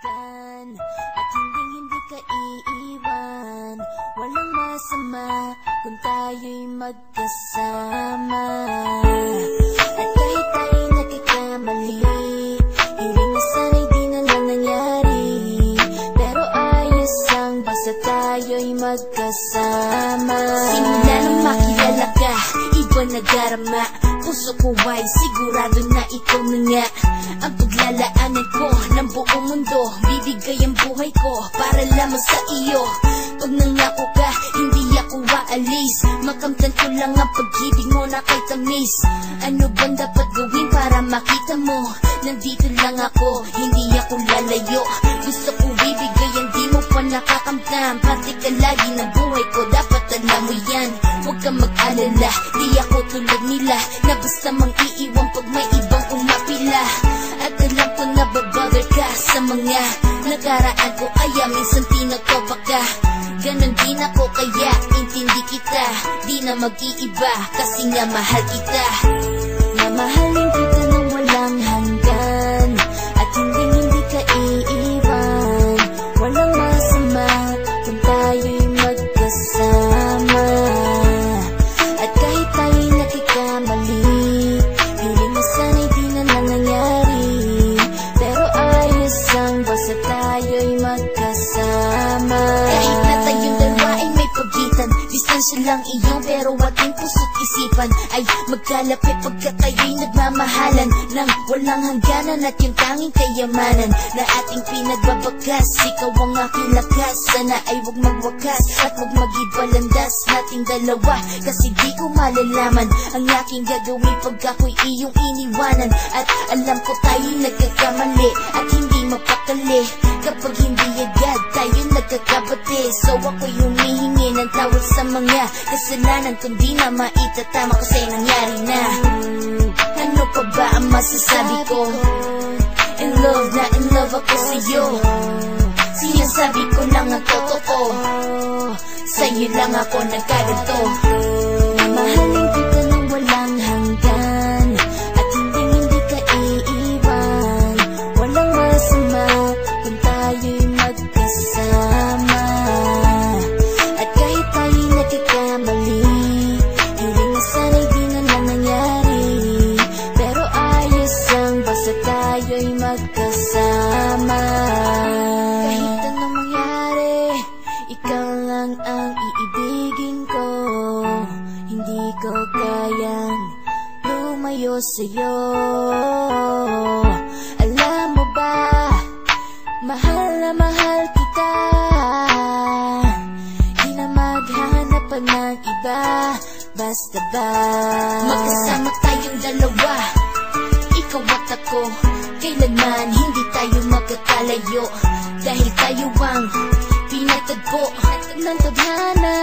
hanggan at hindi ka iiwan. Walang masama kung tayo'y magkasama. At kahit tayo'y nagkakamali, hiling na sana'y di na lang nangyari. Pero ayos lang basta tayo'y magkasama. Simula nang makilala ka, iba nagarama. Puso ko ay sigurado na ikaw na nga ang paglalaanan ko ng buong mundo. Bibigay ang buhay ko para lamang sa iyo. Pag nangako ka, hindi ako aalis. Makamtan ko lang ang pag-ibig mo na kay tamis. Ano bang dapat gawin para makita mo? Nandito lang ako, hindi ako lalayo. Gusto ko bibigay ang di mo pa nakakamtam. Parte ka lagi ng buhay ko, dapat alam mo yan. Huwag kang mag-alala, di ako tulad nila na basta mang iiwan pag may ibang umapila. At alam ko na babother ka sa mga nakaraan ko, kaya minsan tinatopa ka. Ganon din ako kaya intindi kita. Di na mag-iiba kasi nga mahal kita. Mamahalin kita nang walang hanggan at hindi ka iiwan. Walang masama kung tayo'y magkasama. At kahit tayo'y nagkakamali, piling na sana'y di na lang nangyari. Pero ayos lang basta tayo'y magkasama. Kahit na tayong dalawa ay may pagitan, distansya lang iyong pero ating puso't isipan ay magkalapit pagkat tayo'y nagmamahalan ng walang hangganan. At yung tanging kayamanan na ating pinagbabakas, ikaw ang aking lakas. Sana ay huwag magwakas at huwag mag-iba landas nating dalawa. Kasi di ko malalaman ang aking gagawin pag ako'y iyong iniwanan. At alam ko tayo'y nagkakamali at hindi mapakali kapag hindi agad tayo nagkakabati. So ako'y humihingi ng tawad sa mga kasalanan kung di na maitatama kasi nangyari na. Ano pa ba ang masasabi ko? In love na in love ako sa'yo. Sinasabi ko lang ang totoo, sa'yo lang ako nagkaganto. Mamahalin kita nang walang hanggan at hindi ka iiwan. Walang masama kung tayo'y magkasama. At kahit tayo'y nagkakamali, hiling na sana'y di na lang nangyari. Pero ayos lang basta tayo'y magkasama. Kahit anong mangyari, ikaw lang ang iibigin ko. Hindi ko kayang lumayo sa'yo. Alam mo ba, mahal na mahal kita. Di na maghanap pa ng iba, basta ba magkasama tayong dalawa, ikaw at ako. Kailanman hindi tayo magkakalayo, dahil tayo ang pinatagpo ng tadhana.